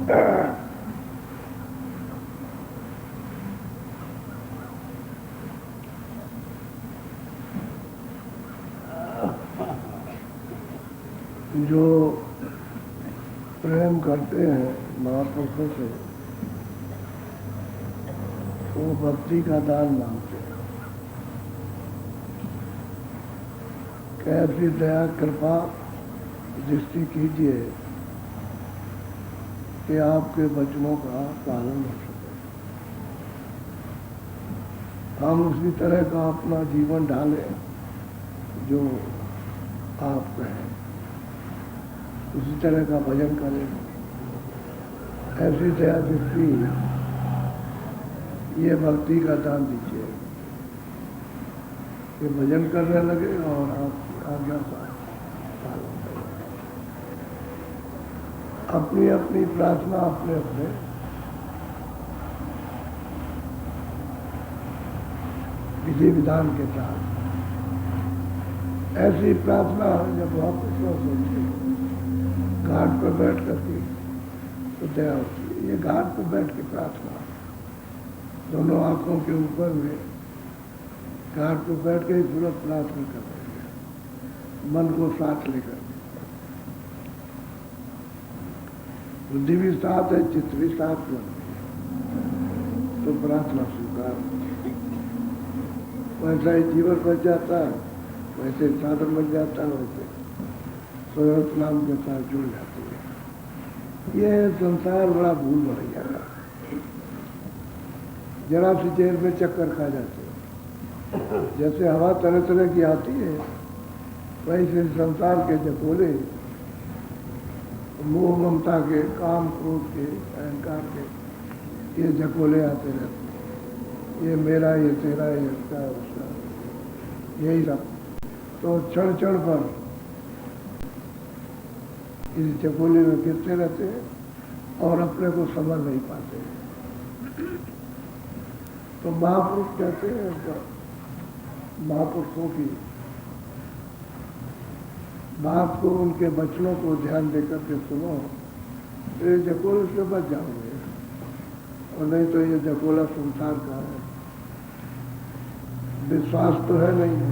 जो प्रेम करते हैं महापुरुषों से वो भक्ति का दान मांगते हैं। कैसी दया कृपा दृष्टि कीजिए कि आपके वचनों का पालन हो सके। हम उसी तरह का अपना जीवन ढालें जो आप कहें, उसी तरह का भजन करें। ऐसी दया दृष्टि ये भक्ति का दान दीजिए कि भजन करने लगे और आपकी आज्ञा का पालन करें। अपनी अपनी प्रार्थना अपने अपने विधि विधान के साथ ऐसी प्रार्थना जब वापस सोचते घाट पर बैठ करके तो दया होती है। ये घाट पर बैठ के प्रार्थना दोनों आंखों के ऊपर में घाट पर बैठ के तुरंत प्रार्थना कर रहे हैं, मन को साथ लेकर। बुद्धि भी साथ है, चित्त भी साथ में, तो प्रार्थना स्वीकार। वैसा ही जीवन बच जाता है, वैसे साधन बन जाता है, वैसे स्वरूप नाम के साथ जुड़ जाती है। ये संसार बड़ा भूल भैया है, जरा सी देर में चक्कर खा जाते हैं। जैसे हवा तरह तरह की आती है, वैसे संसार के जकोले, मोह ममता के, काम क्रोध के, अहंकार के ये जकोले आते रहते हैं। ये मेरा, ये तेरा, ये उसका, उसका, यही सब। तो क्षण क्षण पर इस जकोले में गिरते रहते हैं और अपने को समझ नहीं पाते। तो महापुरुष कहते हैं, महापुरुषों की बात को, उनके वचनों को ध्यान देकर के सुनो तो ये जकोले से बच जाओगे, और नहीं तो ये जकोला संसार का है। विश्वास तो है नहीं है,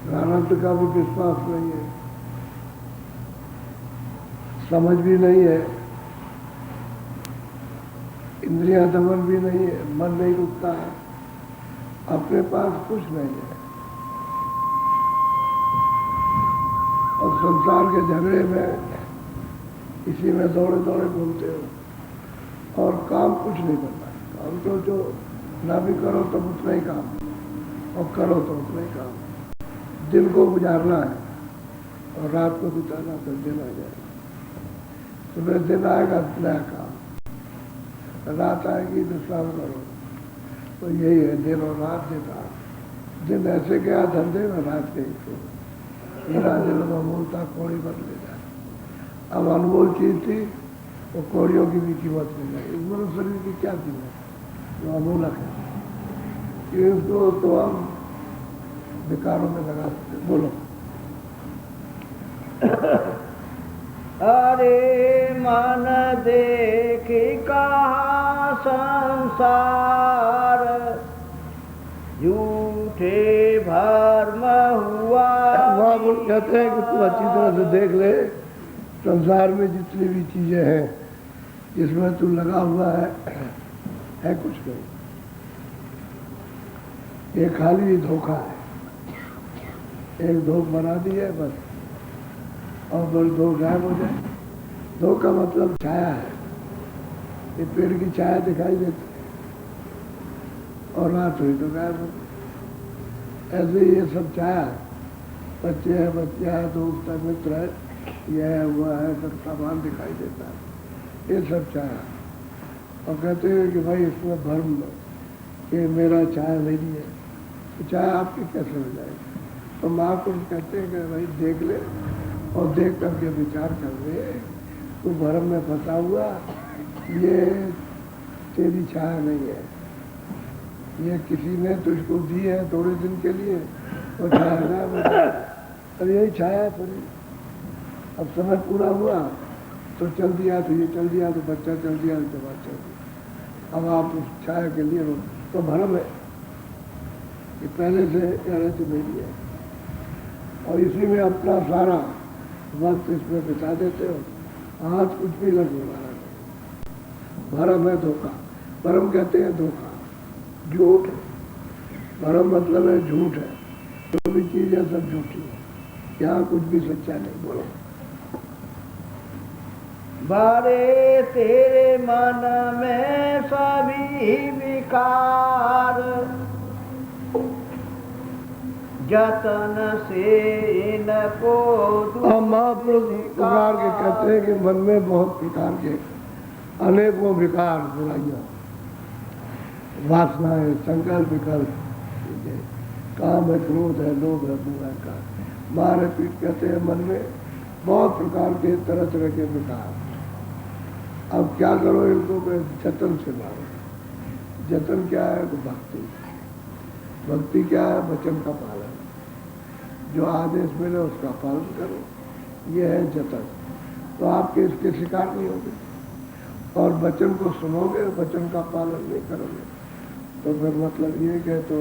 प्रारब्ध का भी विश्वास नहीं है, समझ भी नहीं है, इंद्रिया दमन भी नहीं है, मन नहीं रुकता है, अपने पास कुछ नहीं है, और संसार के झगड़े में इसी में दौड़े दौड़े घूमते हो और काम कुछ नहीं करना है। काम तो जो ना भी करो तो उतना ही काम, और करो तो उतना ही काम। दिन को गुजारना है और रात को बिताना, फिर दिन आ जाएगा। सुबह दिन आएगा नया काम, रात आएगी विश्राम करो। तो यही है दिन और रात, दिन रात। दिन ऐसे गया धंधे में, रात गई तो हीरा दिल में मूलता कौड़ी बदले जाए। अब अनमोल चीज थी वो कौड़ियों की भी कीमत नहीं है। इस मनुष्य शरीर की क्या कीमत जो अमूलक है, इसको तो हम विकारों में लगा सकते। बोलो। अरे मन देखी कहाँ संसार, झूठे भर्म हुआ। महापुरुष कहते हैं कि तू अच्छी तरह से देख ले, संसार में जितनी भी चीजें हैं जिसमें तू लगा हुआ है कुछ नहीं। ये खाली धोखा है, एक धोख बना दी है बस, और बड़ी धोख गायब हो जाए। धोख का मतलब छाया है। ये पेड़ की छाया दिखाई देती है और रात हुई तो गायब हो गई। ऐसे ये सब छाया है, बच्चे हैं, बच्चा है, दोस्त है, मित्र है, यह है, वह है, सब सामान दिखाई देता है, ये सब छाया। और कहते हैं कि भाई इसमें भ्रम ये मेरा छाया नहीं है, तो छाया आपकी कैसे हो जाएगी। तो महापुरुष कहते हैं कि भाई देख ले और देख करके विचार कर ले, तू भ्रम में फंसा हुआ, ये तेरी छाया नहीं है, ये किसी ने तुझको दी है थोड़े दिन के लिए, वो छाया और यही छाया पूरी। अब समय पूरा हुआ तो चल दिया तो ये चल दिया तो बच्चा चल दिया तो बात चल दी। अब आप उस छाया के लिए तो भरम है कि पहले से रहते मेरी है और इसी में अपना सारा वक्त इसमें बिता देते हो। आज कुछ भी लगने वाला नहीं। भरम है धोखा। भरम कहते हैं धोखा, झूठ है। भरम मतलब है झूठ है। जो भी चीज़ है सब झूठी है। यहाँ कुछ भी सच्चा नहीं। बोलो। बारे तेरे मन में सभी विकार, जतन से इनको हम महापुरुष प्रकार के कहते हैं कि मन में बहुत प्रकार के अनेकों विकार बुराइयाँ, वासनाएं, संकल्प विकल्प, काम है, क्रोध है, लोभ है, मोह है, का मार पीट कहते हैं मन में बहुत प्रकार के तरह तरह के विकार। अब क्या करो इनको मैं जतन से मारो। जतन क्या है तो भक्ति। भक्ति क्या है? वचन का पालन। जो आदेश मिले उसका पालन करो, ये है जतन। तो आपके इसके शिकार नहीं होंगे। और वचन को सुनोगे, वचन का पालन नहीं करोगे तो फिर मतलब ये कि तो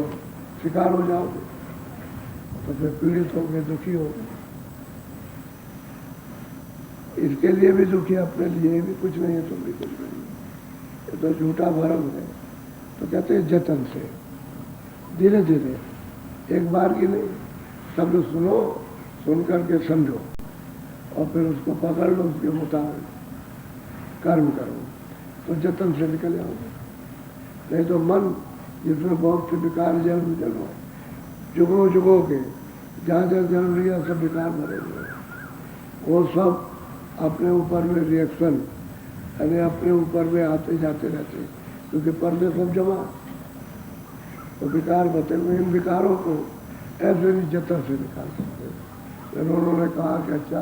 शिकार हो जाओगे, तो फिर पीड़ित होगे, दुखी होगे। इसके लिए भी दुखी, अपने लिए भी कुछ नहीं है, तुम भी कुछ नहीं। ये तो झूठा भरम है। तो कहते हैं जतन से, धीरे धीरे, एक बार की नहीं। शब्द सुनो, सुन करके समझो और फिर उसको पकड़ लो, उसके मुताबिक कर्म करो तो जतन से निकल जाओगे। नहीं तो मन जिसमें बहुत से विकार जन्म जन्म जुगों जुगों के जहाँ जहाँ जन्म लिया सब विकार भरे हुए, वो सब अपने ऊपर में रिएक्शन यानी अपने ऊपर में आते जाते रहते, क्योंकि पर्दे सब जमा। तो विकार बते हुए, इन विकारों को ऐसे भी जतन से निकाल सकते। फिर उन्होंने कहा कि अच्छा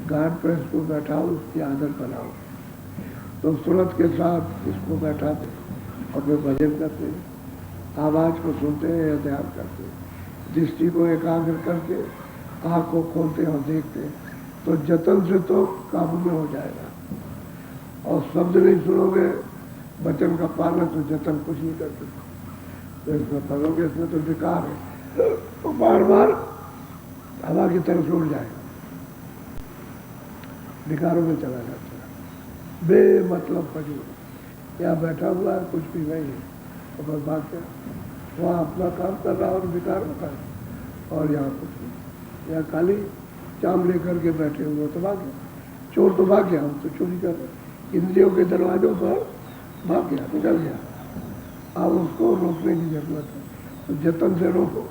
घाट पर इसको बैठाओ, उसकी आदत बनाओ। तो सूरत के साथ इसको बैठाते और फिर भजन करते, आवाज़ को सुनते हैं या ध्यान करते, दृष्टि को एकाग्र करके आँख को खोलते और देखते। तो जतन से तो काबू में हो जाएगा। और शब्द नहीं सुनोगे, वचन का पालन, तो जतन कुछ नहीं कर सकते। तो इसमें पढ़ोगे, इसमें तो विकार है, तो बार बार हवा की तरफ उड़ जाएगा, विकारों में चला जाता है। बेमतलब फजूल या बैठा हुआ है, कुछ भी नहीं है, तो बस बात क्या, वहाँ अपना काम कर रहा और विकार होता है। और यहाँ कुछ नहीं, यहाँ खाली चाम लेकर के बैठे हुए तो भाग गया। चोर तो भाग गया, हम तो चोरी कर रहे, इंद्रियों के दरवाजों पर भाग गया, निकल गया। अब उसको रोकने की जरूरत है, तो जतन से रोको।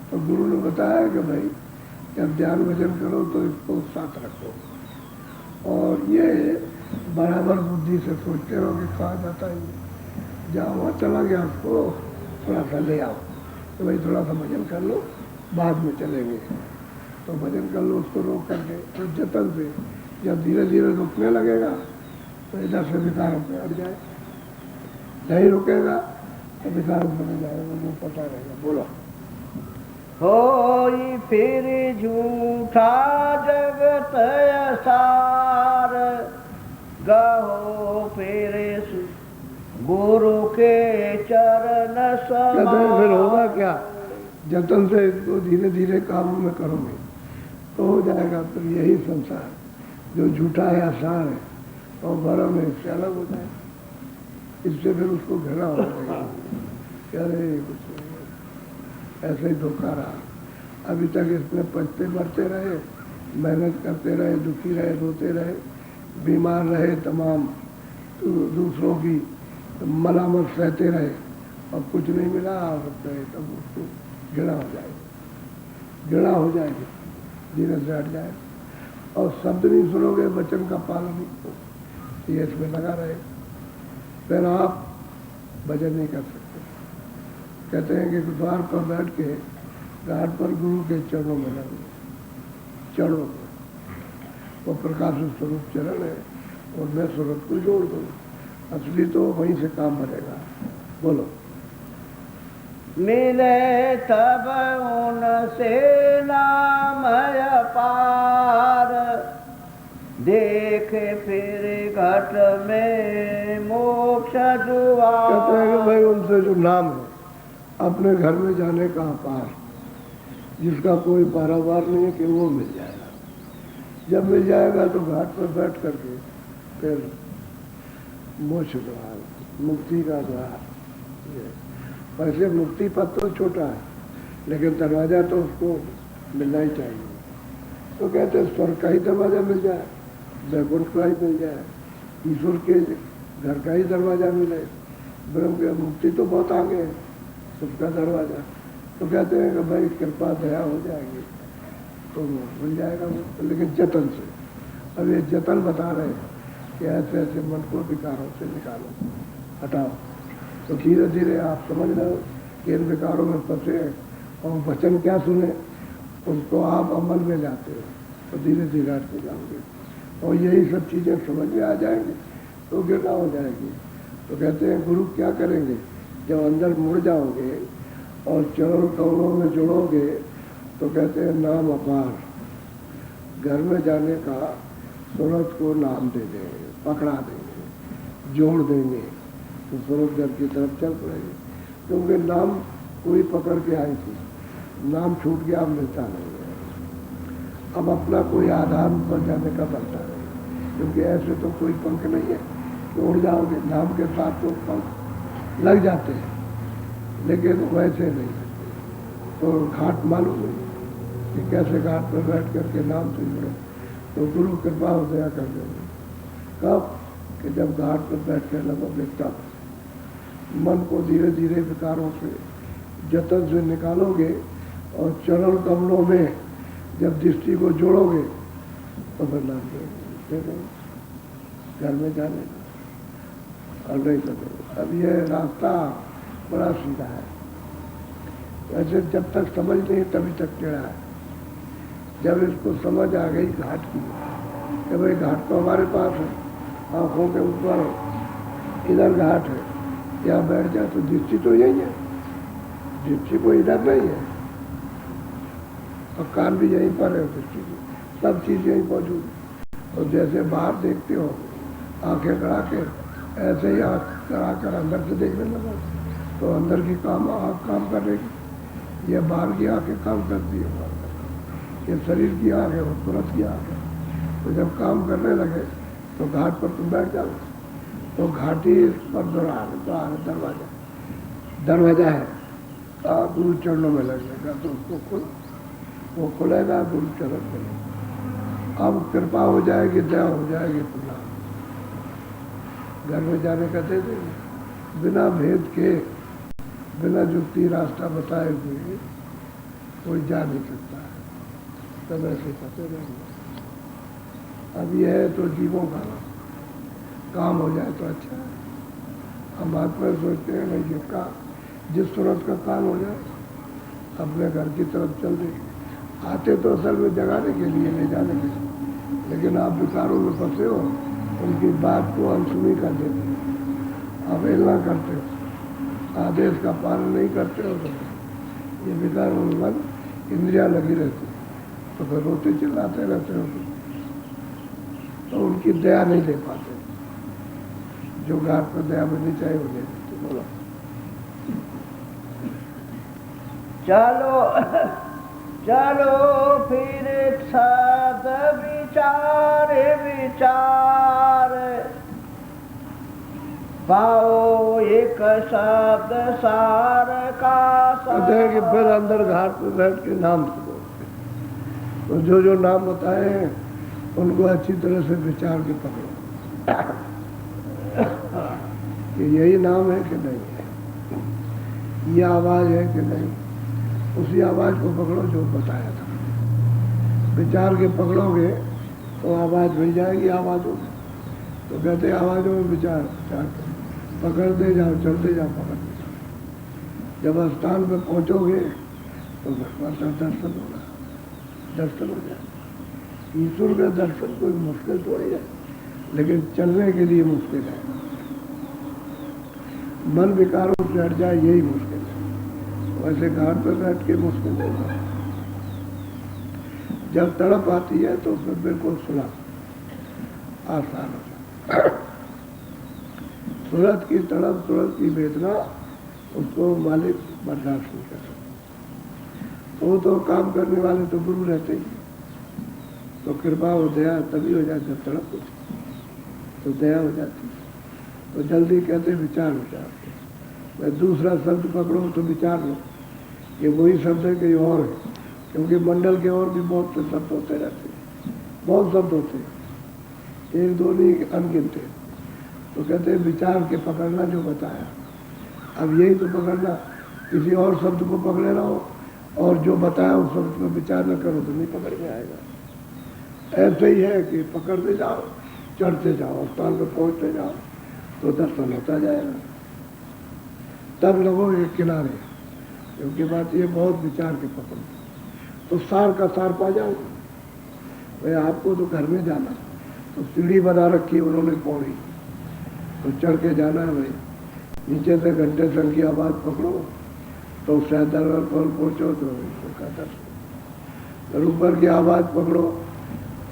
तो गुरु ने बताया कि भाई जब ध्यान भजन करो तो इसको साथ रखो, और ये बराबर बुद्धि से सोचते रहो कि कहा जाता है, जहाँ वहाँ चला गया उसको थोड़ा सा ले आओ, तो भाई थोड़ा सा भजन कर लो, बाद में चलेंगे। तो भजन कर लो उसको रोक करके। तो जतन से जब धीरे धीरे रुकने लगेगा तो इधर से विकार पे हट जाए, नहीं रुकेगा तो विकार बन जाएगा, वो पता रहेगा। बोलो। होई फिर झूठा जगत सार, गहो फिर गुरु के चरण समान। फिर होगा क्या? जतन से इसको धीरे धीरे काबू में करोगे तो हो जाएगा। फिर यही संसार जो झूठा है, आसान है और भरम है, इससे अलग हो जाए। इससे फिर उसको घृणा हो जाएगा, अरे कुछ नहीं, ऐसे ही धोखा रहा। अभी तक इसमें पचते बढ़ते रहे, मेहनत करते रहे, दुखी रहे, रोते रहे, बीमार रहे, तमाम दूसरों की मलामत सहते रहे और कुछ नहीं मिला, तब उसको घृणा हो जाएगी, घृणा हो जाएगी, धीरे से हट जाए। और शब्द नहीं सुनोगे, वचन का पालन नहीं, ये इसमें लगा रहे, फिर आप भजन नहीं कर सकते। कहते हैं कि द्वार पर बैठ के घाट पर गुरु के चरणों में लगे, चरणों में वो प्रकाश स्वरूप चरण है, और मैं सूरत को जोड़ दूँ, असली तो वहीं से काम बनेगा। बोलो। मिले तब उनसे नाम अपार, देखे फिर घट में मोक्ष कहते हैं कि जुआ। भाई उनसे जो नाम है अपने घर में जाने का अपार, जिसका कोई पारावार नहीं है कि वो मिल जाएगा। जब मिल जाएगा तो घाट पर बैठ करके फिर मोक्ष द्वार, मुक्ति का द्वार। वैसे मुक्ति पद तो छोटा है, लेकिन दरवाजा तो उसको मिलना ही चाहिए। तो कहते हैं स्वर्ग का ही दरवाजा मिल जाए, वैकुंठ का ही मिल जाए, ईश्वर के घर का ही दरवाजा मिले, ब्रह्म की मुक्ति तो बहुत आगे है, सबका दरवाजा। तो कहते हैं कि भाई कृपा दया हो जाएगी तो मिल जाएगा वो, लेकिन जतन से। अब ये जतन बता रहे हैं कि ऐसे ऐसे मन को विकारों से निकालो, हटाओ। तो धीरे धीरे आप समझ रहे हो कि इन विकारों में फंसे और वचन क्या सुने उनको आप अमल में लाते हो तो धीरे धीरे हटते जाओगे और यही सब चीज़ें समझ में आ जाएंगी तो गिरना हो जाएगी। तो कहते हैं गुरु क्या करेंगे, जब अंदर मुड़ जाओगे और चरण कमलों में जुड़ोगे तो कहते हैं नाम अपार, घर में जाने का सूरत को नाम दे देंगे, पकड़ा देंगे, जोड़ देंगे तो सूरत घर की तरफ चल पड़ेगी। क्योंकि नाम कोई पकड़ के आई थी, नाम छूट गया, मिलता नहीं है। अब अपना कोई आधार पर जाने का बनता है, क्योंकि ऐसे तो कोई पंख नहीं है कि उड़ जाओगे, नाम के साथ तो पंख लग जाते हैं, लेकिन वैसे नहीं। तो घाट मालूम नहीं कि कैसे घाट पर बैठ करके नाम से जुड़े, तो गुरु कृपा हो दया कर देंगे। कब कि जब घाट पर बैठ कर लगोगे तब मन को धीरे धीरे विकारों से जतन से निकालोगे और चरण कमलों में जब दृष्टि को जोड़ोगे तो फिर नाम देंगे घर में जाने और नहीं करोगे। अब यह रास्ता बड़ा सीधा है, वैसे जब तक समझ नहीं तभी तक टेढ़ा है। जब इसको समझ आ गई घाट की कि भाई घाट तो हमारे पास है, आँखों के ऊपर इधर घाट है, यहाँ बैठ जाए तो दृष्टि तो यही है, दृष्टि को इधर नहीं है और कान भी यहीं पर है, दृष्टि की सब चीज़ यहीं मौजूद है। और जैसे बाहर देखते हो आंखें करा के, ऐसे ही आँख करा कर अंदर से देखने लगा तो अंदर की आँख काम करेगी, ये बाहर की आँखें काम करती है, ये शरीर की आँख है, वो तुरंत की आँख है। तो जब काम करने लगे तो घाट पर तुम बैठ जाओ तो घाटी पर दरवाजा दरवाजा है, गुरु चरणों में लगेगा तो उसको वो खुलेगा, गुरु चरण मिलेगा। अब कृपा हो जाएगी, दया हो जाएगी, पुनः घर में जाने का दे देंगे। बिना भेद के, बिना जुक्ति रास्ता बताए हुए कोई जा नहीं सकता है, तब ऐसे कहते रहेंगे। अब यह है तो जीवों का काम हो जाए तो अच्छा है। हम बात में सोचते हैं नहीं, जिसका जिस सूरत का काम हो जाए अपने घर की तरफ चल देंगे। आते तो असल में जगाने के लिए, ले जाने के लिए, लेकिन आप विकारों में फंसे हो, उनकी बात को अनसुनी कर देते हो, अवहेलना करते हो, आदेश का पालन नहीं करते हो, तो ये विकार मन इंद्रिया लगी रहती तो फिर रोते चिल्लाते रहते हो, तो उनकी दया नहीं दे पाते। जो घाट पर दया मिलनी चाहिए उन्हें देते। बोलो चलो चलो फिर सद विचार विचार, पाओ एक शब्द सार का कहते हैं कि फिर अंदर घाट पर बैठ के नाम से बोलते, तो जो जो नाम बताए हैं उनको अच्छी तरह से विचार के पकड़ो कि यही नाम है कि नहीं है, ये आवाज़ है कि नहीं, उसी आवाज़ को पकड़ो जो बताया था। विचार के पकड़ोगे तो आवाज़ मिल जाएगी आवाज़ों में। तो कहते आवाज़ों में विचार पकड़ते जाओ, चलते जाओ, पकड़ते जाओ। जब स्थान पर पहुँचोगे तो दर्शन होगा, दर्शन हो जाए। ईश्वर का दर्शन कोई मुश्किल थोड़ी है, लेकिन चलने के लिए मुश्किल है। मन विकारों से हट जाए यही मुश्किल है, वैसे घाट पर बैठ के मुश्किल नहीं है। जब तड़प आती है तो फिर बिल्कुल सुना, आसान हो जाता। सूरत की तड़प, सूरत की वेदना उसको मालिक बर्दाश्त नहीं कर सकता। वो तो काम करने वाले तो गुरु रहते ही, तो कृपा हो दया तभी हो जाती, जब तड़प होती तो दया हो जाती। तो जल्दी कहते विचार हो जाते। मैं दूसरा शब्द पकड़ो तो विचार लो, ये वही शब्द है कि और है, क्योंकि मंडल के और भी बहुत से शब्द होते रहते हैं, बहुत शब्द होते हैं, एक दो नहीं अनगिनत है। तो कहते हैं विचार के पकड़ना जो बताया। अब यही तो पकड़ना, किसी और शब्द को पकड़े रहो और जो बताया उस शब्द पर विचार न करो तो नहीं पकड़ में आएगा। ऐसे ही है कि पकड़ते जाओ, चढ़ते जाओ, स्थान पर पहुंचते जाओ तो दर्शन होता जाएगा। तब लगो एक किनारे, क्योंकि बात ये बहुत विचार के पकड़ तो सार का सार पा जाओ। भाई आपको तो घर में जाना, तो सीढ़ी बना रखी उन्होंने पौड़ी, तो चढ़ के जाना है भाई। नीचे से घंटे संग की आवाज़ पकड़ो तो शायद दरबार पर पहुँचो तो उसका दर्शन। और ऊपर की आवाज़ पकड़ो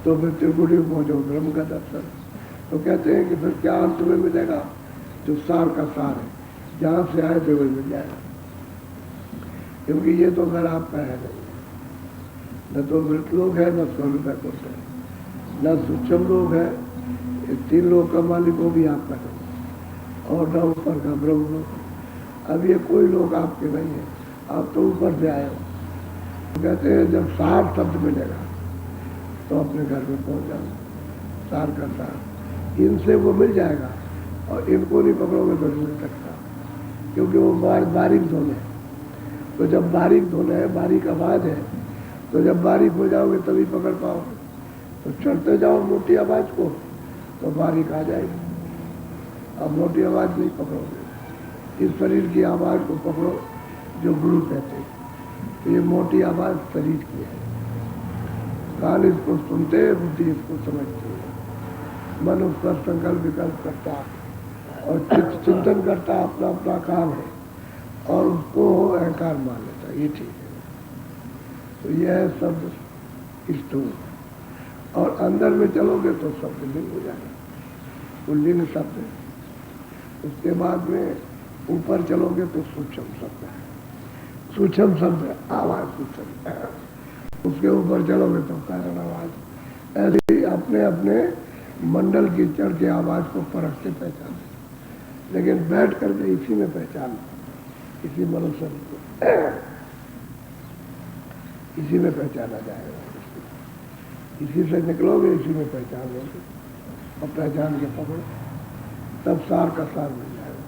तो फिर त्रिकुटी पहुँचो, ब्रह्म का दर्शन। तो कहते हैं कि फिर क्या अंत में मिलेगा? जो सार का सार है, जहाँ से आए थे वही मिल जाएगा। क्योंकि ये तो घर आपका है नहीं, न तो मृत लोग है, न स्वर्ग का कुछ है, न सूक्ष्म लोग है। ये तीन लोग का मालिक वो भी आपका नहीं, और न ऊपर का ब्रह्म लोग। अब ये कोई लोग आपके नहीं है, आप तो ऊपर से आए हो। तो कहते हैं जब सार शब्द मिलेगा तो अपने घर में पहुंच जाओ। सार का सार इनसे वो मिल जाएगा, और इनको नहीं पकड़ोगे तो नहीं मिल सकता, क्योंकि वो बारीक धोने हैं। तो जब बारीक धोने है, बारीक आवाज़ है, तो जब बारीक हो जाओगे तभी पकड़ पाओगे। तो चढ़ते जाओ मोटी आवाज़ को तो बारीक आ जाएगी। अब मोटी आवाज़ नहीं पकड़ोगे, इस शरीर की आवाज़ को पकड़ो जो गुरु कहते हैं। तो ये मोटी आवाज़ शरीर की है, कान इसको सुनते हैं, बुद्धि इसको समझती है, मन उस पर संकल्प विकल्प करता और चित्त चिंतन करता, अपना अपना काम है, और उसको अहंकार मान लेता, ये ठीक है। तो यह शब्द स्थूल, और अंदर में चलोगे तो शब्द लिंग हो जाएगा, वो लिंग शब्द है। उसके बाद में ऊपर चलोगे तो सूक्ष्म शब्द है, सूक्ष्म शब्द है, आवाज़ सूक्ष्म है। उसके ऊपर चलोगे तो कारण आवाज़। ऐसे ही अपने अपने मंडल की चढ़ के आवाज़ को परखते पहचान, लेकिन बैठ करके इसी में पहचान, इसी मनुष्य को इसी में पहचाना जाएगा। इसी से निकलोगे, इसी में पहचान लोगे, और पहचान के पकड़ो, तब सार का सार मिल जाएगा।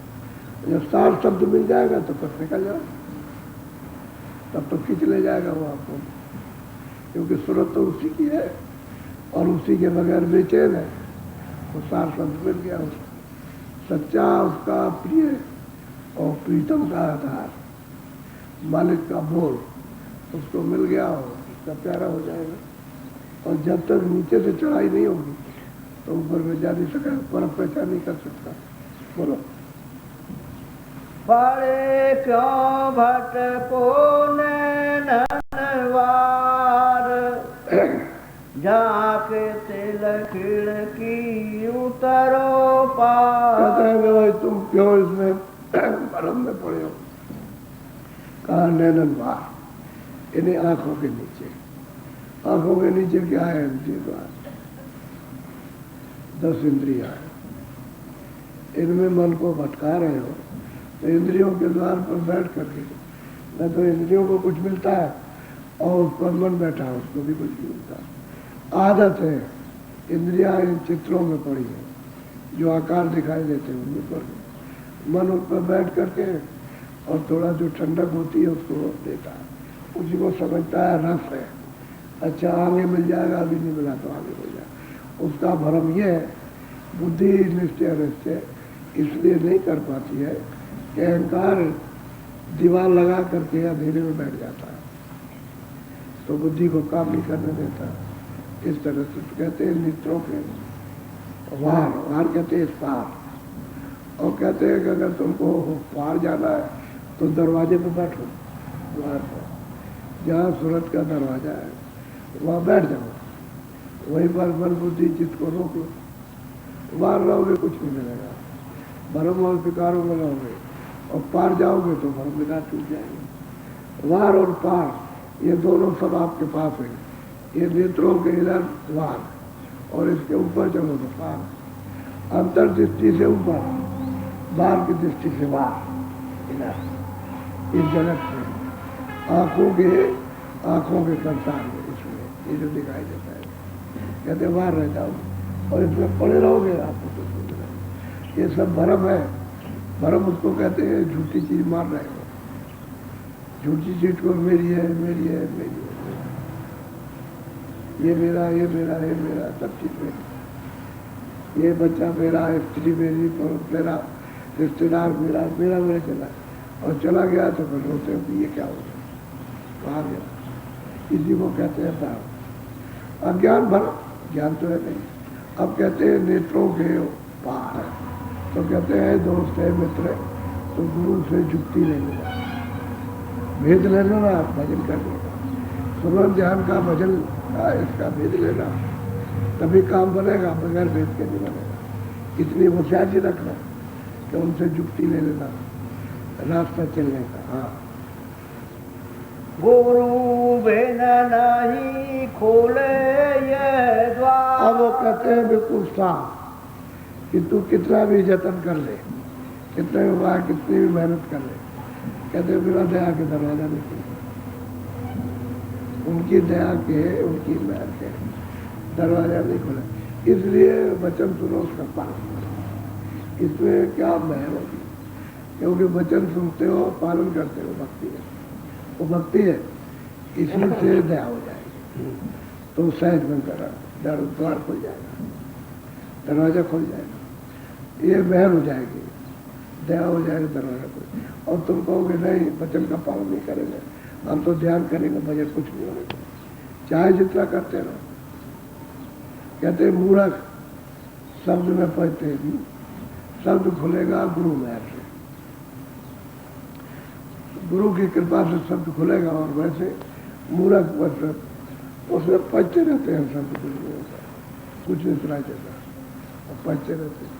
जब सार शब्द मिल जाएगा तो फिर निकल जाओ, तब तो खींच ले जाएगा वो आपको, क्योंकि सूरत तो उसी की है, और उसी के बगैर बेचैन है। तो सार शब्द मिल गया उसको, सच्चा उसका प्रिय और प्रीतम का आधार, मालिक का बोल उसको मिल गया और उसका प्यारा हो जाएगा। और जब तक नीचे से चढ़ाई नहीं होगी तो ऊपर में जा नहीं सका, पर पहचान नहीं कर सकता। बोलो पड़े क्यों भटको नैनवार, जाके तिल खिड़की उतरो पार। कहते हैं भाई तुम क्यों इसमें भरम में पड़े हो? कहा नैनवार, इन्हें आंखों के नीचे। आंखों के नीचे क्या है? इंद्रिय द्वार, 10 इंद्रियां हैं। इनमें मन को भटका रहे हो तो इंद्रियों के द्वार पर बैठ करके, न तो इंद्रियों को कुछ मिलता है और उस पर मन बैठा है उसको भी कुछ नहीं मिलता। आदत है, इंद्रियां इन चित्रों में पड़ी है, जो आकार दिखाई देते हैं उनमें पर मन उस पर बैठ करके और थोड़ा जो ठंडक होती है उसको देता है, उसी को समझता है रस है। अच्छा आगे मिल जाएगा, अभी नहीं मिला तो आगे मिल जाएगा। उसका भ्रम ये है, बुद्धि निश्चय इसलिए नहीं कर पाती है कि अहंकार दीवार लगा करके अंधेरे में बैठ जाता है, तो बुद्धि को काम नहीं करने देता। इस तरह से कहते हैं मित्रों के वार कहते हैं पार, और कहते हैं कि अगर तुमको पार जाना है तो दरवाजे पर बैठो, द्वार पर, जहाँ सूरत का दरवाजा है वहाँ बैठ जाओ, वहीं पर मन बुद्धि चित्त को रोक लो, वार रहोगे कुछ नहीं मिलेगा, भरम और विकारों में रहोगे और पार जाओगे तो भरम विकार टूट जाएंगे। वार और पार ये दोनों सब आपके पास है। ये नेत्रों के इधर वार और इसके ऊपर चलो तो पार, अंतर्दृष्टि से ऊपर, बाहर की दृष्टि से बाहर इधर इस जगत में, आंखों के संसार में, इसमें ये जो दिखाई देता है कहते बाहर रह जाओ और इसमें पड़े रहोगे आपको तो कुछ नहीं। ये सब भरम है। भरम उसको कहते हैं झूठी चीज मान रहे हो, झूठी चीज को मेरी है मेरी है मेरी है, ये मेरा ये मेरा ये मेरा सब चीज मेरी, ये बच्चा मेरा, स्त्री मेरी, मेरा रिश्तेदार मेरा, मेरा मेरे चला और चला गया तो फिर रोते हो कि ये क्या हो गया, कहाँ गया। इसी को कहते हैं भरम। अज्ञान भरम, ज्ञान तो है नहीं। अब कहते हैं नेत्रों के पार, तो कहते हैं दोस्त है मित्र है तो गुरु से जुक्ति ले लेना, भेद ले लेना, भजन कर लेना, सुमन ध्यान का भजन का इसका भेद लेना, तभी काम बनेगा, बगैर भेद के नहीं बनेगा। इतनी होशियारी रखना कि उनसे जुक्ति ले लेना, रास्ता चलने का। हाँ, गुरु बिन नहीं खोले ये द्वार। अब वो कहते हैं बिल्कुल साफ कि तू कितना भी जतन कर ले, कितने भी वाह, कितनी भी मेहनत कर ले, कहते हैं बिना दया के दरवाजा नहीं खुलता। उनकी दया के, उनकी मेहर के दरवाजा नहीं खुला। इसलिए वचन सुनो, उसका पालन करो। इसमें क्या मेहर होगी, क्योंकि वचन सुनते हो, पालन करते हो, भक्ति है, वो भक्ति है। इसी से दया हो जाएगी तो सहज में द्वार खुल जाएगा, दरवाजा खुल जाएगा, ये मेहर हो जाएगी, दया हो जाएगा, दरवाजा खुल। और तुम कहोगे नहीं वचन का पालन नहीं करेंगे, हम तो ध्यान करेंगे, भजन कुछ नहीं होने, चाहे जितना करते रहो। कहते मूर्ख शब्द में पढ़ते, शब्द खुलेगा गुरु मेहर से, गुरु की कृपा से शब्द खुलेगा। और वैसे मूर्ख मतलब उसमें पढ़ते रहते हैं शब्द, कुछ नहीं सुनाई देता और पढ़ते रहते हैं।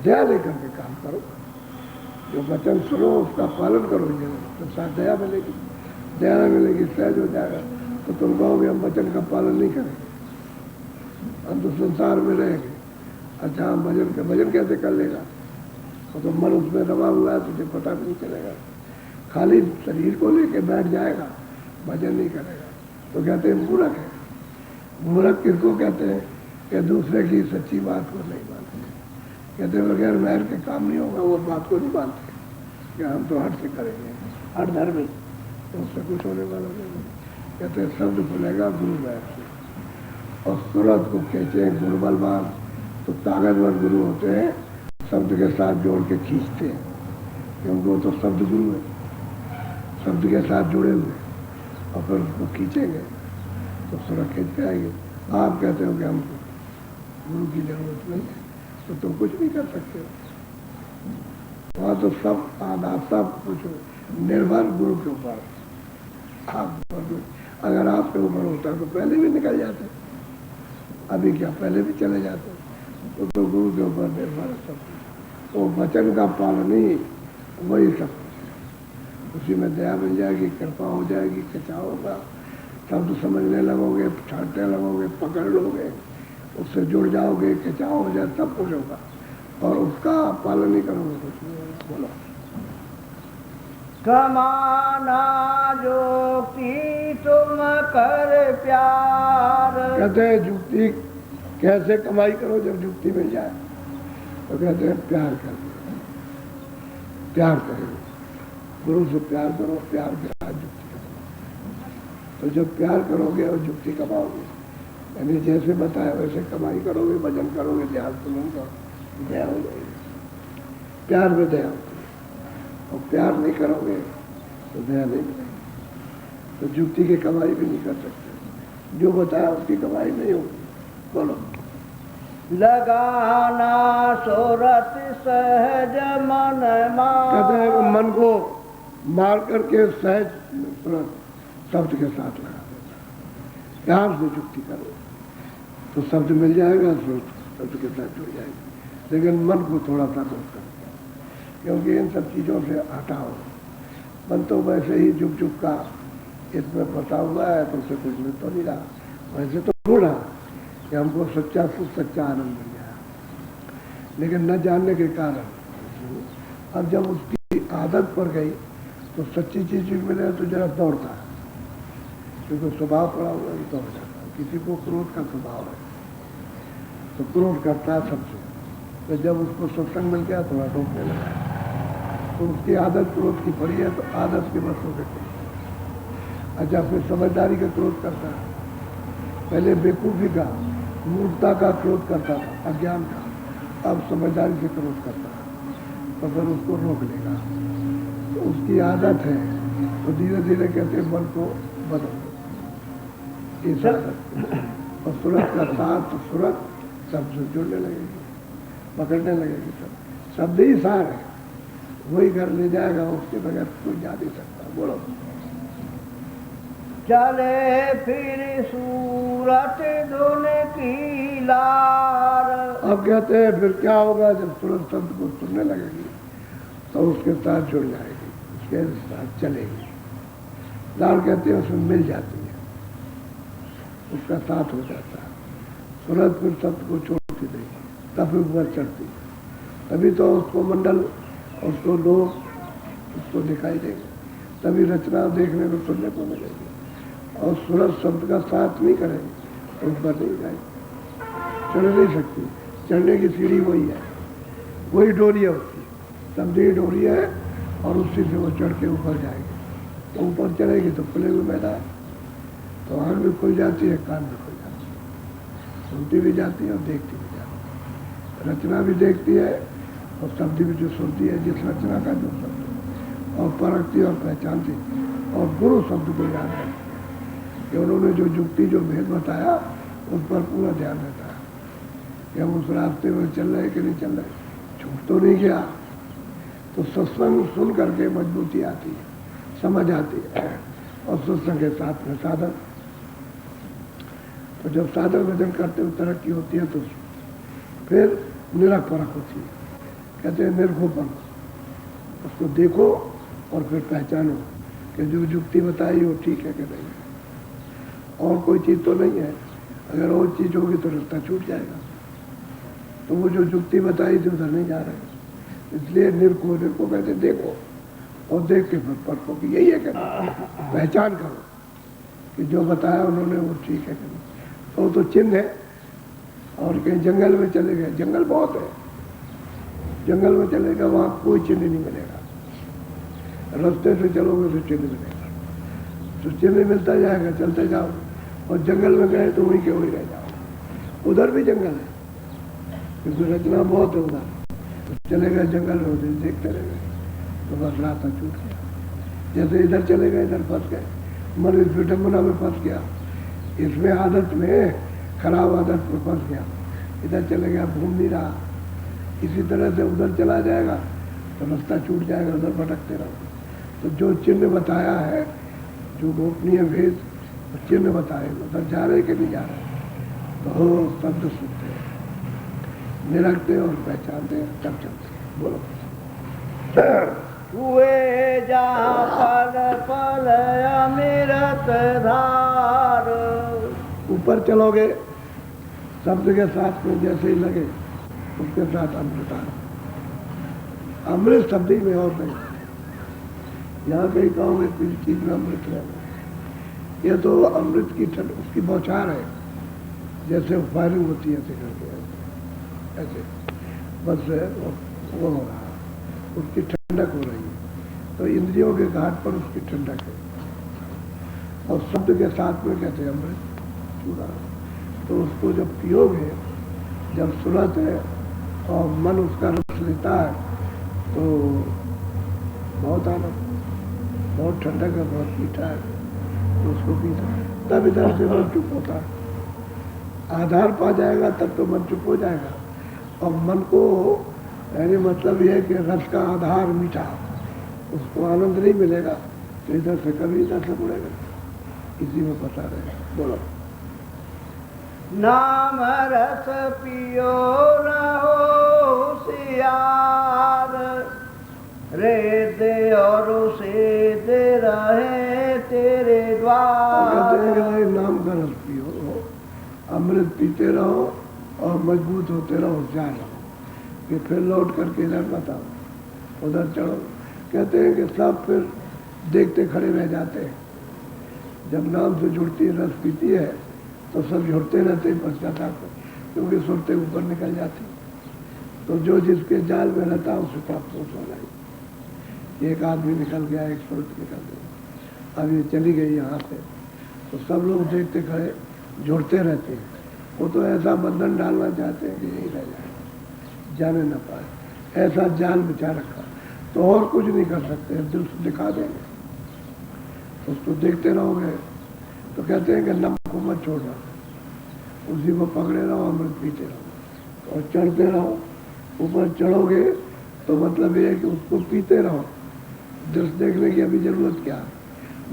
दया लेकर के काम करो, जो वचन सुनो उसका पालन करोगे तो साथ दया मिलेगी, दया मिलेगी, सहज हो जाएगा। तो तुम कहोगे हम वचन का पालन नहीं करेंगे, हम तो संसार में रहेंगे। अच्छा, हम भजन कैसे कर लेगा, तो मन उसमें दबा हुआ है, तुझे पता भी नहीं चलेगा, खाली शरीर को लेके बैठ जाएगा, भजन नहीं करेगा। तो कहते हैं मूर्ख है। मूर्ख किसको कहते हैं कि दूसरे की सच्ची बात को नहीं मानते, कहते हैं बगैर मेहर के काम नहीं होगा, वो बात को नहीं मानते कि हम तो हट से करेंगे, हट धर्मी, तो उससे कुछ होने वाला नहीं। कहते हैं शब्द खुलेगा गुरु मेहर से। और सूरत को खींचे गुरु बलवान, तो ताकतवर गुरु होते हैं, शब्द के साथ जोड़ के खींचते हैं, क्योंकि वो तो शब्द गुरु है, शब्द के साथ जुड़े हुए, और फिर उसको खींचेंगे तो सुरक्षित जाएंगे। आप कहते हो कि हमको गुरु की जरूरत नहीं है, तो तुम कुछ भी कर सकते हो। वहाँ तो सब आधा सब कुछ निर्भर गुरु के ऊपर। आप अगर आपके ऊपर होता तो पहले भी निकल जाते, अभी क्या पहले भी चले जाते, तो गुरु के ऊपर निर्भर है सब कुछ। तो वचन का पालन ही वही सब कुछ, उसी में दया मिल जाएगी, कृपा हो जाएगी, खिंचाव होगा, शब्द समझने लगोगे, छाटने लगोगे, पकड़ लोगे, उससे जुड़ जाओगे, खिंचाव हो जाए, सब कुछ होगा। और उसका पालन नहीं करोगे कुछ नहीं होगा। बोलो, कमाना जो की तुम कर प्यार। कहते हैं जुक्ति कैसे कमाई करो, जब जुक्ति मिल जाए तो कहते हैं प्यार कर, प्यार करो, गुरु से प्यार करो, प्यार के साथ जुक्ति करो। तो जब प्यार करोगे और जुक्ति कमाओगे, यानी जैसे बताया वैसे कमाई करोगे, भजन करोगे, ध्यान सुनोगे, दया हो जाएगी। प्यार में दया होती है, और प्यार नहीं करोगे तो दया नहीं मिलेगी। तो जुक्ति की कमाई भी नहीं कर सकते, जो बताया उसकी कमाई नहीं होगी। बोलो, लगाना सोरत सहज मन मार। कहते हैं कि मन को मार करके सहज शब्द के साथ लगा देता, प्यार से जुक्ति करो तो शब्द मिल जाएगा, शब्द के साथ जुड़ जाएगी। लेकिन मन को थोड़ा सा दूर कर दिया, क्योंकि इन सब चीज़ों से हटाओ। मन तो वैसे ही जुग जुग का इसमें फंसा हुआ है, तो उसे कुछ मिल तो नहीं रहा। वैसे तो ढूंढा कि हमको सच्चा सुख, सच्चा आनंद मिल गया, लेकिन न जानने के कारण अब जब उसकी आदत पड़ गई तो सच्ची चीज मिले तो जरा दौड़ता है, क्योंकि स्वभाव पड़ा हुआ है, दौड़ जाता है। किसी को क्रोध का स्वभाव है तो क्रोध करता है सबसे, तो जब उसको सत्संग मिल गया थोड़ा रोकने लगा, तो उसकी आदत क्रोध की पड़ी है, तो आदत के बस हो गई। अच्छा, फिर समझदारी का क्रोध करता है। पहले बेवकूफ़ी का, मूर्खता का क्रोध करता था, अज्ञान का, अब समझदारी से क्रोध करता है, तो फिर उसको रोक लेगा। तो उसकी आदत है, तो धीरे धीरे कहते मन को बदल दो इस आदत। और सूरत का साथ, तो सूरत सबसे जुड़ने लगेगी, पकड़ने लगेगी। सब शब्द ही सार है, वही घर ले जाएगा, उसके बगैर कोई जा नहीं सकता। बोलो। चले फिर सूरत धुन की लार। अब कहते हैं फिर क्या होगा, जब सूरत शब्द को सुनने लगेगी तो उसके साथ जुड़ जाएगी, उसके साथ चलेगी। लार कहते हैं उसमें मिल जाती है, उसका साथ हो जाता है। सूरत फिर शब्द को छोड़ती नहीं, तब ऊपर चढ़ती, तभी तो उसको मंडल, उसको लोग उसको दिखाई देंगे, तभी रचना देखने को, सुनने को मिलेगी। और सूरत शब्द का साथ नहीं करेंगे तो ऊपर नहीं जाएगी, चढ़ नहीं सकती। चढ़ने की सीढ़ी वही है, वही डोरी है उसकी, शब्द ही डोरी है, और उसी से वो चढ़ के ऊपर जाएगी। तो ऊपर चढ़ेगी तो खुले हुए मैदान, तो आँख भी खुल जाती है, कान भी खुल जाती है, सुनती भी जाती है और देखती भी जाती है। रचना भी देखती है और शब्द भी जो सुनती है, जिस रचना का जो शब्द है, और परखती और पहचानती, और गुरु शब्द को याद रखती है कि उन्होंने जो युक्ति, जो भेद बताया, उस पर पूरा ध्यान रहता है कि हम उस रास्ते में चल रहे कि नहीं चल रहे, छूट तो नहीं गया। तो सत्संग सुन करके मजबूती आती है, समझ आती है, और सत्संग के साथ में साधन। तो जब साधन भजन करते हुए तरक्की होती है तो फिर निरख परख होती है, कहते हैं निर्गोपन। उसको देखो और फिर पहचानो कि जो युक्ति बताई वो ठीक है कि नहीं है, और कोई चीज़ तो नहीं है। अगर और चीज़ होगी तो रास्ता छूट जाएगा, तो वो जो युक्ति बताई थी उधर नहीं जा रहे। इसलिए निर्को कहते देखो, और देख के फिर परखो कि यही है कि पहचान करो कि जो बताया उन्होंने वो ठीक है कि नहीं। तो चिन्ह है। और कहीं जंगल में चले गए, जंगल बहुत है, जंगल में चलेगा वहाँ कोई चिन्ह नहीं मिलेगा, रास्ते से चलोगे तो चिन्ह मिलेगा, तो चिन्ह मिलता जाएगा, चलते जाओ। और जंगल में गए तो वहीं के वहीं रह जाओ। उधर भी जंगल है, क्योंकि रचना बहुत है उधर, तो चले गए जंगल में, उधर देखते रह गए, तो बस रास्ता छूट गया। जैसे इधर चले गए, इधर फंस गए, मन इस विडम्बना में फंस गया, इसमें आदत में, खराब आदत में फंस गया, इधर चले गया, घूम नहीं रहा। इसी तरह से उधर चला जाएगा तो रास्ता छूट जाएगा, उधर भटकते रहो। तो जो चिन्ह बताया है, जो गोपनीय भेद चिन्ह बताए, उधर जा रहे कि नहीं जा रहे, तो शब्द सुनते हैं, निरखते और पहचानते हैं, तब चलते हैं। बोलो। हुए जा पल पल अमृत धार। ऊपर चलोगे शब्द के साथ में जैसे ही लगे, उसके साथ अमृत। अमृत शब्द ही में और नहीं, यहाँ कहीं कहोगे किसी चीज में अमृत है, यह तो अमृत की ठंड, उसकी बौछार है, जैसे फायरिंग होती है ऐसे करके, ऐसे बस वो हो रहा, उसकी ठंडक हो रही है। तो इंद्रियों के घाट पर उसकी ठंडक है, और शब्द के साथ में कहते हैं अमृत चूड़ा। तो उसको जब पियोगे, जब सूरत है और मन उसका रस लेता है, तो बहुत आनंद, बहुत ठंडक है, बहुत मीठा है, तो उसको पीता है, तब इधर से मन चुप होता है। आधार पा जाएगा तब तो मन चुप हो जाएगा। और मन को, यानी मतलब यह है कि रस का आधार मीठा, उसको आनंद नहीं मिलेगा तो इधर से कभी इधर से मुड़ेगा, इसी में पता रहे। बोलो। नाम रस पियो रहो होशियार, रहते और सीधे रहे तेरे द्वार। कहते हैं कि भाई नाम का रस पियो, अमृत पीते रहो और मजबूत होते रहो, होशियार रहो, कि फिर लौट करके इधर मत आओ, उधर चढ़ो। कहते हैं कि सब फिर देखते खड़े रह जाते हैं। जब नाम से जुड़ती है, रस पीती है, तो सब जुड़ते रहते हैं पश्चाताप को, क्योंकि सुरते ऊपर निकल जाती। तो जो जिसके जाल में रहता है उसे प्राप्त हो जाए। एक आदमी निकल गया, एक सुरत निकल गई, अब ये चली गई यहाँ से, तो सब लोग देखते खड़े जुड़ते रहते हैं। वो तो ऐसा बंधन डालना चाहते हैं कि यही रह जाए, जाने न पाए, ऐसा जाल बिछा रखा, तो और कुछ नहीं कर सकते, दिल से दिखा देंगे। उसको देखते रहोगे तो कहते हैं कि नमक को मत छोड़ना, उसी को पकड़े रहो, अमृत पीते रहो और चढ़ते रहो। ऊपर चढ़ोगे तो मतलब ये है कि उसको पीते रहो। दृश्य देखने की अभी जरूरत क्या है,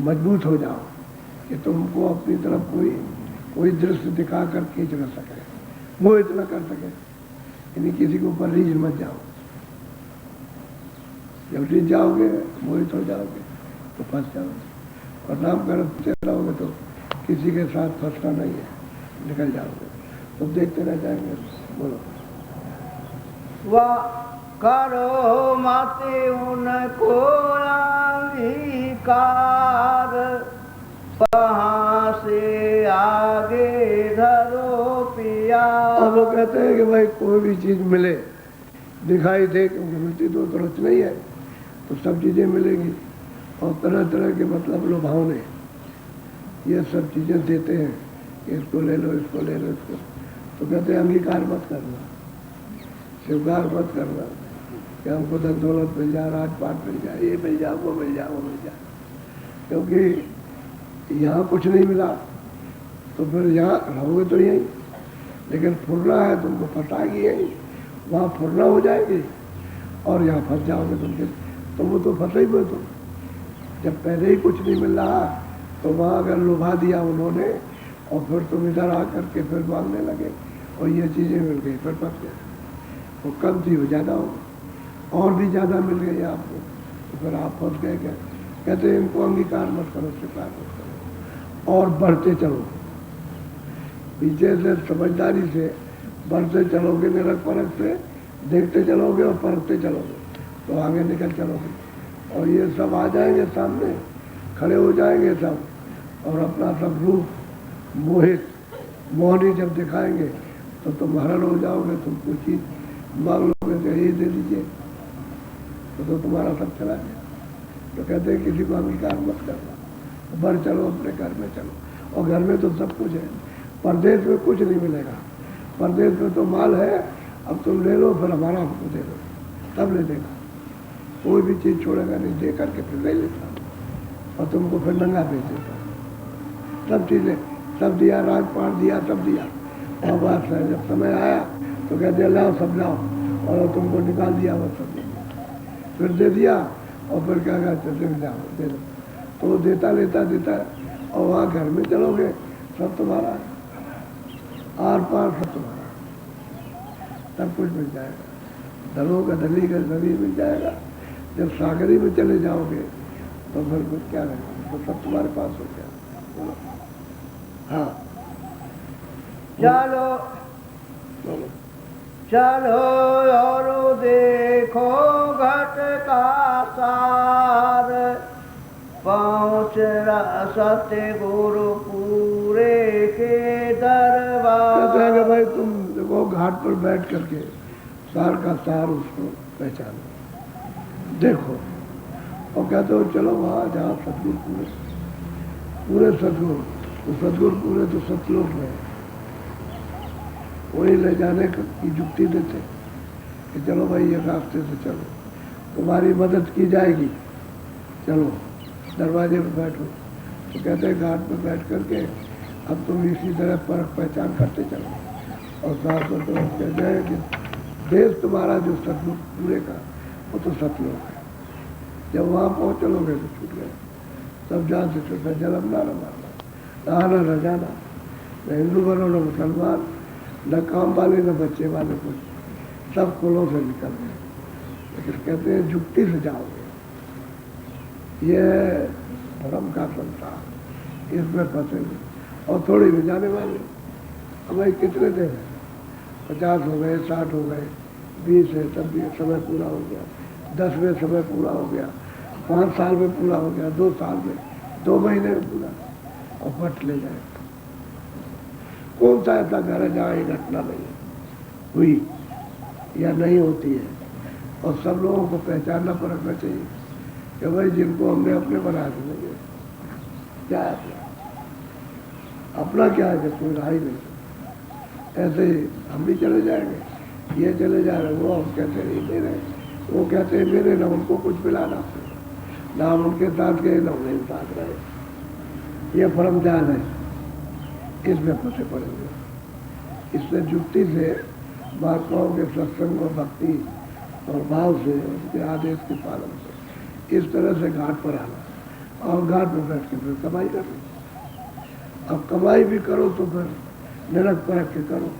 मजबूत हो जाओ कि तुमको अपनी तरफ कोई दृश्य दिखा कर खींच न सके, वो इतना कर सके, यानी किसी के ऊपर रीझ मत जाओ। जब रीझ जाओगे, मोहित हो जाओगे तो फंस जाओगे। और नाम करते रहोगे तो किसी के साथ फंसना नहीं है, निकल जाओगे, तो देखते रह जाएंगे। बोलो वह करो माते उनको अंगीकार, वहाँ से आगे धरो पिया। अब वो कहते हैं कि भाई कोई भी चीज मिले, दिखाई दे, क्योंकि मिलती तो तुरंत नहीं है, तो सब चीजें मिलेंगी। और तरह तरह के मतलब लुभावने ये सब चीजें देते हैं कि इसको ले लो, इसको ले लो, इसको। तो कहते हैं अंगीकार मत करना, स्वीकार मत करना कि हमको धन दौलत मिल जाए, राजपाट मिल जाए, ये मिल जाए, वो मिल जाए, वो मिल जाए। क्योंकि यहाँ कुछ नहीं मिला तो फिर यहाँ रहोगे तो यहीं, लेकिन फुरना है तुमको, फंसाएगी यहीं, वहाँ फुरना हो जाएगी और यहाँ फंस जाओगे तुम। तो वो तो फंसे ही हुए तुम। जब पहले ही कुछ नहीं मिल रहा तो वहाँ अगर लुभा दिया उन्होंने और फिर तुम इधर आकर के फिर मांगने लगे और ये चीज़ें मिल गई, फिर फंस गए। वो कम थी, वो ज़्यादा हो गई, और भी ज़्यादा मिल गई आपको, तो फिर आप फंस गए। क्या कहते हैं, इनको अंगीकार मत करो, स्वीकार मत करो और बढ़ते चलो। पीछे से समझदारी से बढ़ते चलोगे, निरख परख से देखते चलोगे और परखते चलोगे तो आगे निकल चलोगे। और ये सब आ जाएंगे सामने, खड़े हो जाएंगे सब, और अपना सब रूप मोहित मोहनी जब दिखाएंगे तो तुम हरण हो जाओगे। तुम कुछ चीज मांग लोगे तो ये दे दीजिए, तो तुम्हारा सब चला गया। तो कहते हैं किसी को अंगीकार मत करना, बढ़ चलो, अपने घर में चलो। और घर में तो सब कुछ है, परदेश में कुछ नहीं मिलेगा। परदेश में तो माल है, अब तुम ले लो, फिर हमारा हमको दे दो, सब ले देगा, कोई भी चीज़ छोड़ेगा नहीं, दे करके फिर ले लेता और तुमको फिर नंगा बेच देता। सब चीज़ें सब दिया, राजपाट दिया, सब दिया। और बात है जब समय आया तो कहते लाओ, सब लाओ, और तुमको निकाल दिया, वो सब फिर दे दिया। और फिर क्या कहते थे, जाओ दे दो, तो वो देता लेता देता है। और वहाँ घर में चलोगे सब तुम्हारा है, आर पार सब तुम्हारा, सब कुछ मिल जाएगा। दलों का दली का दली मिल जाएगा। जब सागरी में चले जाओगे तो फिर कुछ क्या रहेगा, तो सब तुम्हारे पास हो गया। हाँ चलो बोलो। चलो और देखो घट का सार, पहुँच सत्य गुरु पूरे के दरबार। कहते हैं कि भाई तुम देखो घाट पर बैठ करके सार का सार उसको पहचानो, देखो। और कहते हो चलो वहाँ जहाँ सतगुरु पूरे सतगुरु, तो सतगुरु पूरे तो सतलोक में, वही ले जाने की युक्ति देते कि चलो भाई ये रास्ते से चलो, तुम्हारी मदद की जाएगी, चलो दरवाजे पर बैठो। तो कहते हैं घाट पर बैठ करके अब तुम इसी तरह परख पहचान करते चलो। और साथ में तो कहते हैं कि देश तुम्हारा जो सतलुज पूरे का वो तो सतलोक है। जब वहाँ पहुँच चलोगे तो छूट गए, सब जान से छूट गए। जन्म ना मारना, नहाना न जाना, न हिंदू बनो न मुसलमान, न काम वाले न बच्चे वाले, कुछ सब कुलों से निकल गए, लेकिन कहते हैं जुक्ति से जाओगे, ये धर्म का संसार, इसमें फंसेंगे और थोड़ी भी जाने वाले। अब भाई कितने दिन है, 50 हो गए, 60 हो गए, 20 है, तब भी समय पूरा हो गया, 10 में समय पूरा हो गया, 5 साल में पूरा हो गया, 2 साल में, 2 महीने में पूरा, और फट ले जाए। कौन सा ऐसा घर है जहाँ ये घटना नहीं हुई या नहीं होती है? और सब लोगों को पहचानना परखना चाहिए कि भाई जिनको हमने अपने बना के नहीं है, क्या है अपना क्या है, जब कोई रहा ही नहीं। ऐसे ही हम भी चले जाएंगे, ये चले जा रहे, वो हम कहते नहीं मेरे, वो कहते हैं मेरे, ना उनको कुछ मिला ना हम उनके साथ गए ना उन्हें साथ रहे। ये परम जान है, इसमें फंसे पड़ेंगे। इससे जुक्ति से महात्माओं के सत्संग और भक्ति और भाव से, उसके आदेश के पालन से इस तरह से घाट पर आना और घाट पर बैठ के फिर कमाई करनी। अब कमाई भी करो तो फिर निरख परख के करो,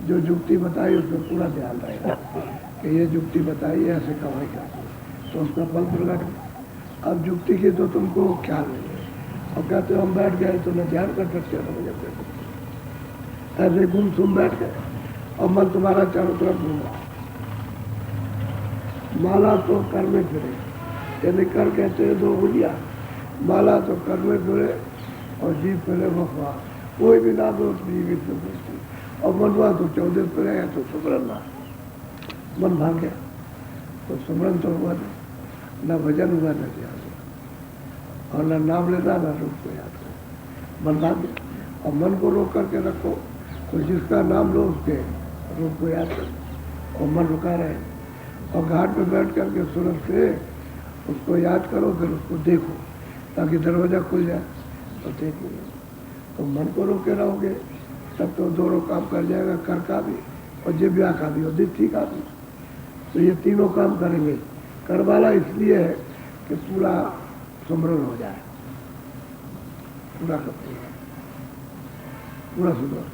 जो जुक्ति बताई उसमें पूरा ध्यान रहेगा कि ये जुक्ति बताई ऐसे कमाई करनी, तो उसका फल प्रकट। अब जुक्ति की तो तुमको ख्याल नहीं है, और कहते हो हम बैठ गए तो न ध्यान कर सकते हो, मुझे कर सकते, ऐसे गुमसुम बैठ गए और मन तुम्हारा चारों तरफ घूमा। माला तो कर में फिरे, यानी कर कहते हैं 2 उंगलियां, माला तो कर में फिरे और जीव फिरे बखवा, कोई भी ना दोष जीवित में बोलती, और मनवा तो 14 पे गया तो सुमरन ना, मन भाग गया तो सुमरन तो हुआ नहीं, न भजन हुआ, न ध्यान हुआ, और न नाम लेना, न रूप को याद करो, मन भाग गया। और मन को रोक करके रखो, तो जिसका नाम लो उसके रूप को याद करो, और मन रुका रहे। और घाट पे बैठ करके सूरज से उसको याद करो, फिर उसको देखो, ताकि दरवाजा खुल जाए तो देखो। तो मन को रोके रहोगे तब तो दोनों काम कर जाएगा, कर का भी और जिव्या का भी और दिट्ठी का भी। तो ये तीनों काम करेंगे। कर वाला इसलिए है कि पूरा सुमरन हो जाए, पूरा पूरा सुमरन।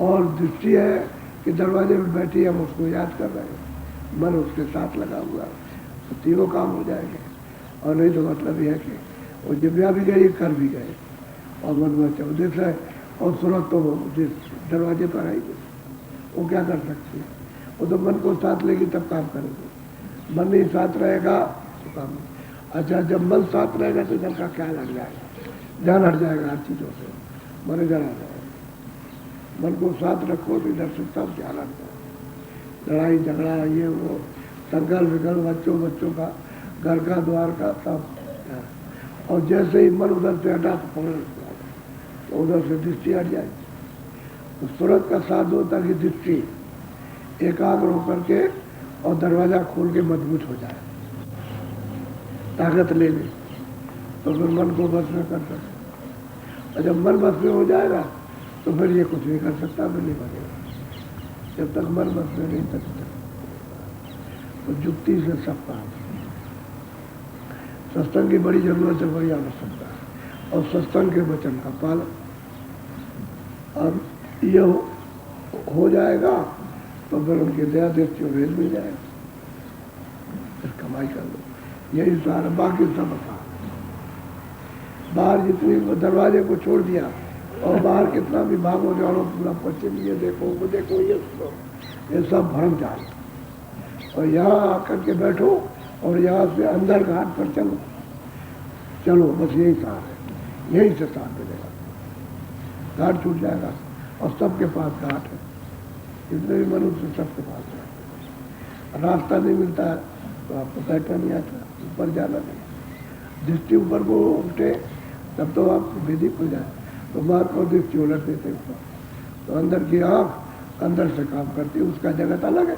और दृष्टि है कि दरवाजे में बैठी हम उसको याद कर रहे हैं, मन उसके साथ लगा हुआ, तो तीनों काम हो जाएंगे। और नहीं तो मतलब यह है कि वो जिव्या भी गई, कर भी गए, और मन में 14 है, और सूरत तो दरवाजे पर आएगी, वो क्या कर सकती है? वो तो मन को साथ लेगी तब काम करेगी, मन नहीं साथ रहेगा तो काम नहीं। अच्छा, जब मन साथ रहेगा तो इधर का क्या लग जाएगा, ध्यान हट जाएगा हर चीज़ों से, मन इधर आ जाएगा। मन को साथ रखो तो इधर से सब ध्यान हट जाएगा, लड़ाई झगड़ा ये वो, संकल विकल, बच्चों का, घर का, द्वार का, सब। और जैसे ही मन उधर से हटा तो पकड़, तो उधर से दृष्टि हट जाएगी। तो सूरत का साथ होता है कि दृष्टि एकाग्र होकर के और दरवाजा खोल के मजबूत हो जाए, ताकत ले ले, तो फिर मन को बस में कर सकते। और जब मन बस में हो जाएगा तो फिर ये कुछ नहीं कर सकता, फिर नहीं बनेगा। जब तक मन बस में नहीं सकता, तो जुक्ति से सब काम। सत्संग की बड़ी जरूरत है, बड़ी आवश्यकता है, और सत्संग के वचन का पालन। अब ये हो जाएगा तो फिर उनके दया दृष्टि और भेद मिल जाएगा, फिर कमाई कर लो। यही सारा, बाकी सब था। बाहर जितनी दरवाजे को छोड़ दिया और बाहर कितना भी भागो जाओ, पूरा पश्चिम ये देखो वो देखो ये सुनो, ये सब भ्रम जाए। और यहाँ आकर के बैठो और यहाँ से अंदर घाट पर चलो, बस यही सार है, यही से सार मिलेगा। घाट छूट जाएगा और सबके पास घाट है, जितने भी मनुष्य सबके पास है। रास्ता नहीं मिलता है तो आपको बैठना नहीं आता, ऊपर जाना नहीं, दृष्टि ऊपर को उठे तब तो आपको विधि खुल जाए। तो मार को दृष्टि उलट देते ऊपर, तो अंदर की आँख अंदर से काम करती है, उसका जगत अलग है,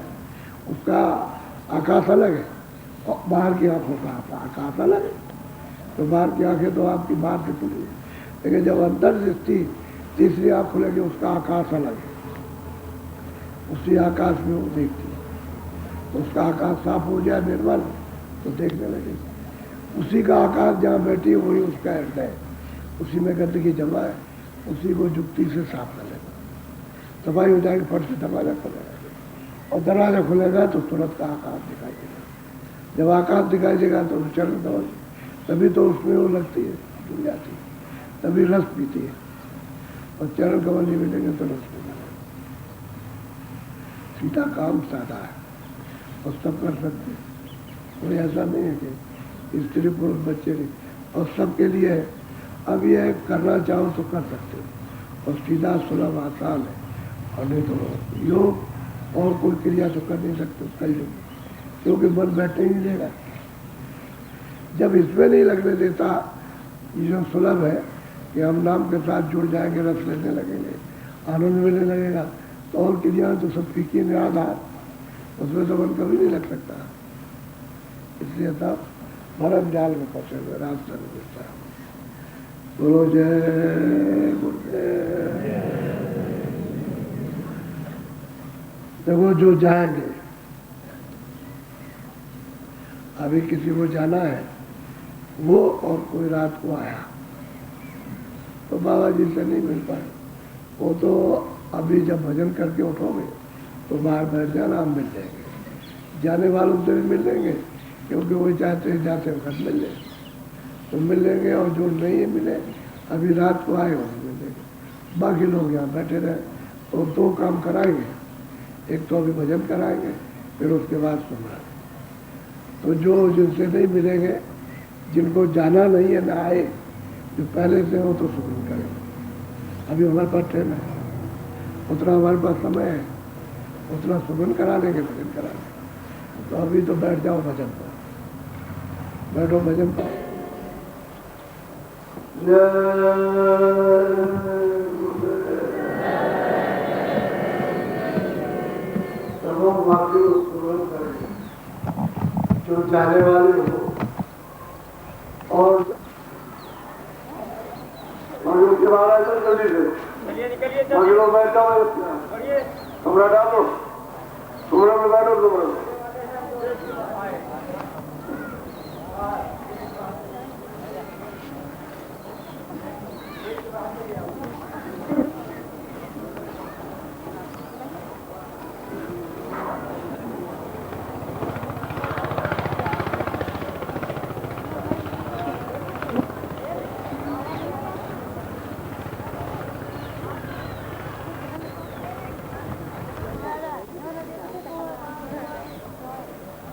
उसका आकाश अलग है, और बाहर की आँखों का आकाश अलग है। तो बाहर की आँखें तो आपकी बाहर से खुली है, लेकिन जब अंदर दृष्टि तीसरी आँख खुलेगी, उसका आकाश अलग है, उसी आकाश में वो देखती है। तो उसका आकाश साफ हो जाए निर्मल तो देखने लगेगी। उसी का आकाश जहाँ बैठी है वही उसका हृदय है, उसी में गंदगी जमा है, उसी को जुक्ति से साफ कर लेगा, सफाई हो जाएगी, फट से दरवाजा खोलेगा। और दरवाजा खुलेगा तो तुरंत का आकाश दिखाई देगा। जब आकाश दिखाई देगा तो चरण कमल, तभी तो उसमें वो लगती है, जुड़ जाती है, तभी रस पीती है। और चरण कमल नहीं मिलेंगे तो रस नहीं मिलेगा। सीधा काम साधा है और सब कर सकते हैं। कोई ऐसा नहीं है कि स्त्री पुरुष बच्चे नहीं, और सबके लिए है। अब यह करना चाहो तो कर सकते हो, और सीधा सुलभ आसान है। और नहीं तो योग और कोई क्रिया तो कर नहीं सकते कल योग, क्योंकि मन बैठने ही नहीं देगा। जब इसमें नहीं लगने देता, ये जो सुलभ है कि हम नाम के साथ जुड़ जाएंगे, रस लेने लगेंगे, आनंद मिलने लगेगा, तो और क्रिया तो सब फीकी निराधार, उसमें तो मन कभी नहीं लग सकता। इसलिए तब भरम जाल में फंसे हुए, रास्ता नहीं मिलता। बोलो जय गुरुदेव। देखो जो जाएंगे, अभी किसी को जाना है, वो और कोई रात को आया तो बाबा जी से नहीं मिल पाए, वो तो अभी जब भजन करके उठोगे तो बाहर बैठ जाना, हम मिल जाएंगे। जाने वालों से भी मिल लेंगे, क्योंकि वो चाहते हैं जाते वक्त मिल लेंगे तो मिल लेंगे, और जो नहीं मिले अभी रात को आए वो मिलेंगे। बाकी लोग यहाँ बैठे रहे तो दो काम कराएंगे, एक तो अभी भजन कराएंगे, फिर उसके बाद सुनाएंगे। तो जो जिनसे नहीं मिलेंगे, जिनको जाना नहीं है ना आए, जो पहले से हो तो सुन करें। अभी हमारे पास ट्रेन है, उतना हमारे पास समय है, उतना सुगन करा लेंगे, भजन करा लेंगे। तो अभी तो बैठ जाओ भजन पर, बैठो भजन पर। जो जाने वाले हो और के बाद ऐसा जल्दी से बाकी लोग बैठ जाओ, कमरा डालो, कमरा में बैठो, कमरा में